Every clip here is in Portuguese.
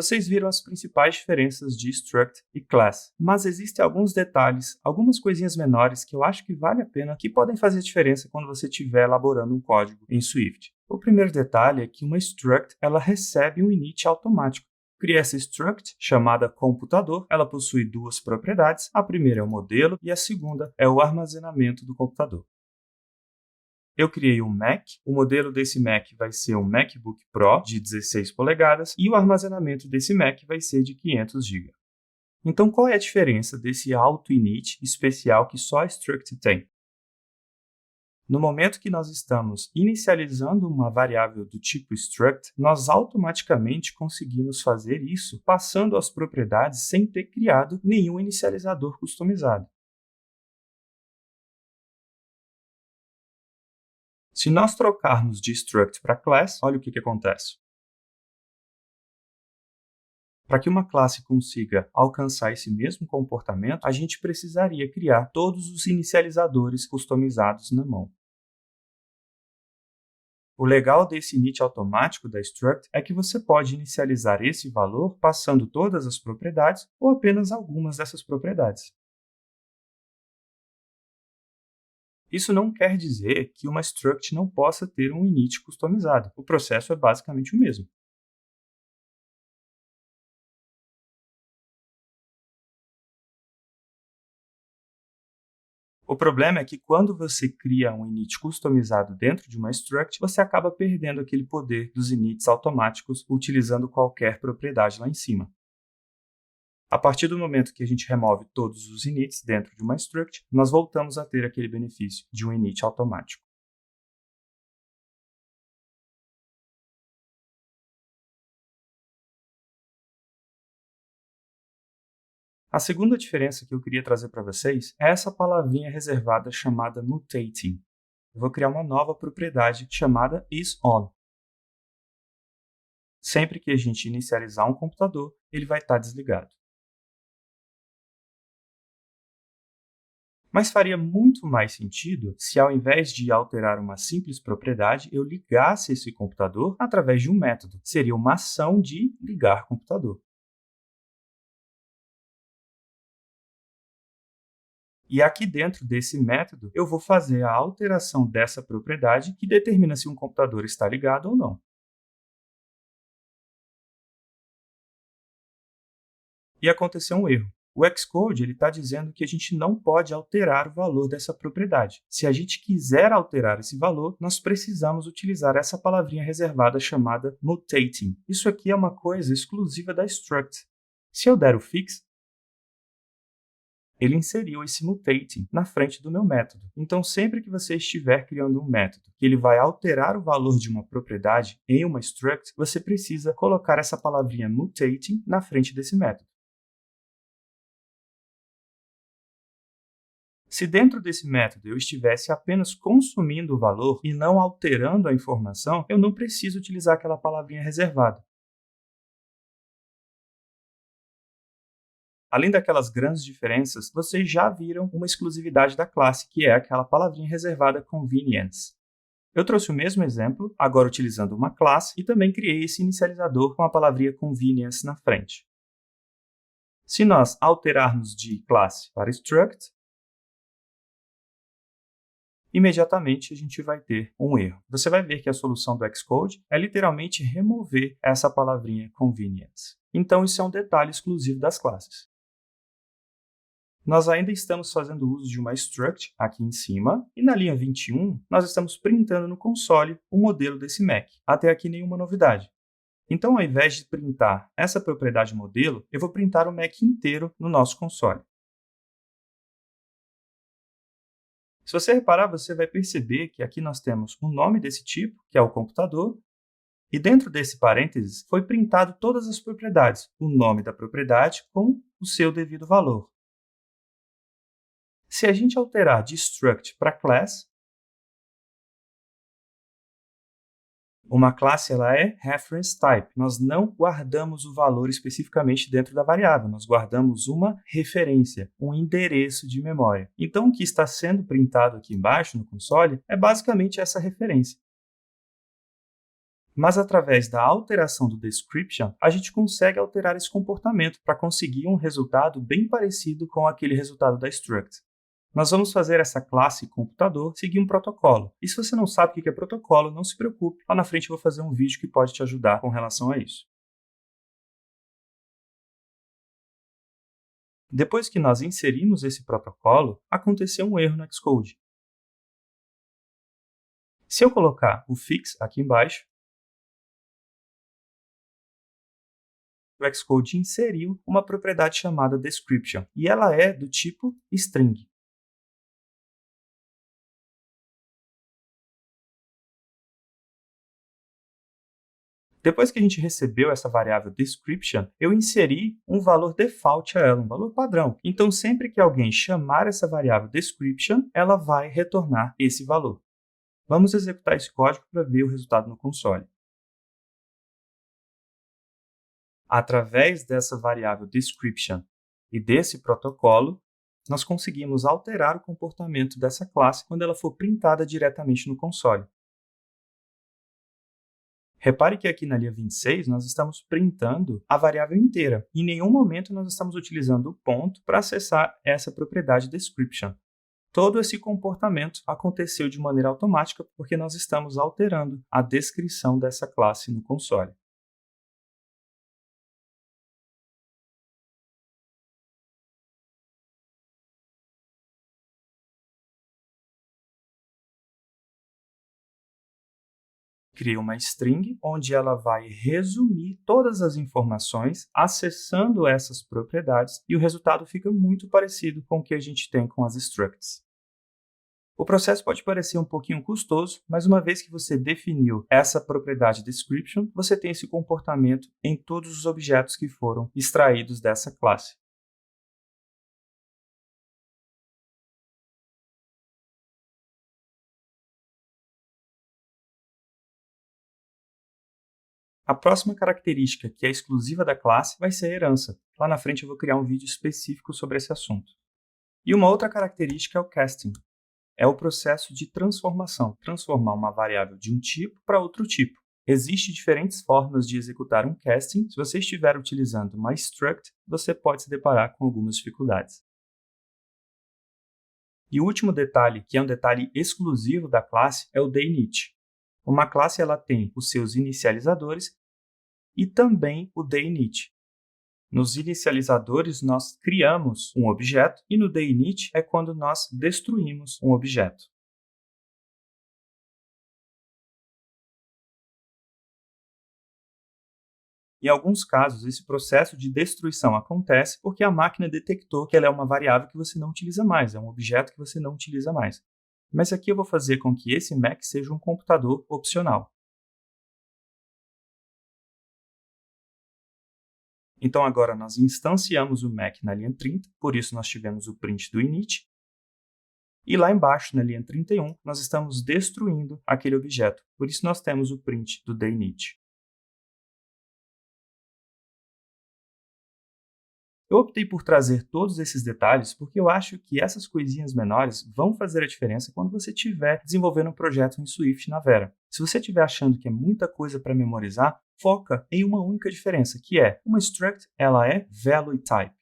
Vocês viram as principais diferenças de struct e class, mas existem alguns detalhes, algumas coisinhas menores que eu acho que vale a pena, que podem fazer diferença quando você estiver elaborando um código em Swift. O primeiro detalhe é que uma struct ela recebe um init automático. Criei essa struct, chamada computador, ela possui duas propriedades, a primeira é o modelo e a segunda é o armazenamento do computador. Eu criei um Mac, o modelo desse Mac vai ser um MacBook Pro de 16 polegadas e o armazenamento desse Mac vai ser de 500 GB. Então, qual é a diferença desse auto-init especial que só a struct tem? No momento que nós estamos inicializando uma variável do tipo struct, nós automaticamente conseguimos fazer isso passando as propriedades sem ter criado nenhum inicializador customizado. Se nós trocarmos de struct para class, olha o que acontece. Para que uma classe consiga alcançar esse mesmo comportamento, a gente precisaria criar todos os inicializadores customizados na mão. O legal desse init automático da struct é que você pode inicializar esse valor passando todas as propriedades ou apenas algumas dessas propriedades. Isso não quer dizer que uma struct não possa ter um init customizado. O processo é basicamente o mesmo. O problema é que quando você cria um init customizado dentro de uma struct, você acaba perdendo aquele poder dos inits automáticos utilizando qualquer propriedade lá em cima. A partir do momento que a gente remove todos os inits dentro de uma struct, nós voltamos a ter aquele benefício de um init automático. A segunda diferença que eu queria trazer para vocês é essa palavrinha reservada chamada mutating. Eu vou criar uma nova propriedade chamada isOn. Sempre que a gente inicializar um computador, ele vai estar desligado. Mas faria muito mais sentido se, ao invés de alterar uma simples propriedade, eu ligasse esse computador através de um método. Seria uma ação de ligar computador. E aqui dentro desse método, eu vou fazer a alteração dessa propriedade que determina se um computador está ligado ou não. E aconteceu um erro. O Xcode está dizendo que a gente não pode alterar o valor dessa propriedade. Se a gente quiser alterar esse valor, nós precisamos utilizar essa palavrinha reservada chamada mutating. Isso aqui é uma coisa exclusiva da struct. Se eu der o fix, ele inseriu esse mutating na frente do meu método. Então, sempre que você estiver criando um método que ele vai alterar o valor de uma propriedade em uma struct, você precisa colocar essa palavrinha mutating na frente desse método. Se dentro desse método eu estivesse apenas consumindo o valor e não alterando a informação, eu não preciso utilizar aquela palavrinha reservada. Além daquelas grandes diferenças, vocês já viram uma exclusividade da classe, que é aquela palavrinha reservada convenience. Eu trouxe o mesmo exemplo, agora utilizando uma classe, e também criei esse inicializador com a palavrinha convenience na frente. Se nós alterarmos de classe para struct, imediatamente a gente vai ter um erro. Você vai ver que a solução do Xcode é literalmente remover essa palavrinha convenience. Então, isso é um detalhe exclusivo das classes. Nós ainda estamos fazendo uso de uma struct aqui em cima, e na linha 21, nós estamos printando no console o modelo desse Mac. Até aqui nenhuma novidade. Então, ao invés de printar essa propriedade modelo, eu vou printar o Mac inteiro no nosso console. Se você reparar, você vai perceber que aqui nós temos o nome desse tipo, que é o computador, e dentro desse parênteses foi printado todas as propriedades, o nome da propriedade com o seu devido valor. Se a gente alterar de struct para class, uma classe ela é reference type. Nós não guardamos o valor especificamente dentro da variável, nós guardamos uma referência, um endereço de memória. Então, o que está sendo printado aqui embaixo no console é basicamente essa referência. Mas através da alteração do description, a gente consegue alterar esse comportamento para conseguir um resultado bem parecido com aquele resultado da struct. Nós vamos fazer essa classe computador seguir um protocolo. E se você não sabe o que é protocolo, não se preocupe. Lá na frente eu vou fazer um vídeo que pode te ajudar com relação a isso. Depois que nós inserimos esse protocolo, aconteceu um erro no Xcode. Se eu colocar o fix aqui embaixo, o Xcode inseriu uma propriedade chamada description, e ela é do tipo string. Depois que a gente recebeu essa variável description, eu inseri um valor default a ela, um valor padrão. Então, sempre que alguém chamar essa variável description, ela vai retornar esse valor. Vamos executar esse código para ver o resultado no console. Através dessa variável description e desse protocolo, nós conseguimos alterar o comportamento dessa classe quando ela for printada diretamente no console. Repare que aqui na linha 26 nós estamos printando a variável inteira. Em nenhum momento nós estamos utilizando o ponto para acessar essa propriedade description. Todo esse comportamento aconteceu de maneira automática porque nós estamos alterando a descrição dessa classe no console. Cria uma string onde ela vai resumir todas as informações acessando essas propriedades e o resultado fica muito parecido com o que a gente tem com as structs. O processo pode parecer um pouquinho custoso, mas uma vez que você definiu essa propriedade description, você tem esse comportamento em todos os objetos que foram extraídos dessa classe. A próxima característica que é exclusiva da classe vai ser a herança. Lá na frente eu vou criar um vídeo específico sobre esse assunto. E uma outra característica é o casting. É o processo de transformação, transformar uma variável de um tipo para outro tipo. Existem diferentes formas de executar um casting. Se você estiver utilizando uma struct, você pode se deparar com algumas dificuldades. E o último detalhe, que é um detalhe exclusivo da classe, é o deinit. Uma classe ela tem os seus inicializadores e também o deinit. Nos inicializadores, nós criamos um objeto e no deinit é quando nós destruímos um objeto. Em alguns casos, esse processo de destruição acontece porque a máquina detectou que ela é uma variável que você não utiliza mais, é um objeto que você não utiliza mais. Mas aqui eu vou fazer com que esse Mac seja um computador opcional. Então, agora nós instanciamos o Mac na linha 30, por isso nós tivemos o print do init. E lá embaixo, na linha 31, nós estamos destruindo aquele objeto, por isso nós temos o print do deinit. Eu optei por trazer todos esses detalhes porque eu acho que essas coisinhas menores vão fazer a diferença quando você estiver desenvolvendo um projeto em Swift na Vera. Se você estiver achando que é muita coisa para memorizar, foca em uma única diferença, que é uma struct ela é value type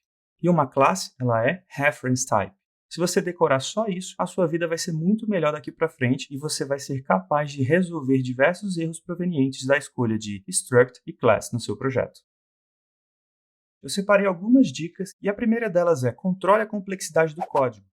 e uma classe ela é reference type. Se você decorar só isso, a sua vida vai ser muito melhor daqui para frente e você vai ser capaz de resolver diversos erros provenientes da escolha de struct e class no seu projeto. Eu separei algumas dicas e a primeira delas é controle a complexidade do código.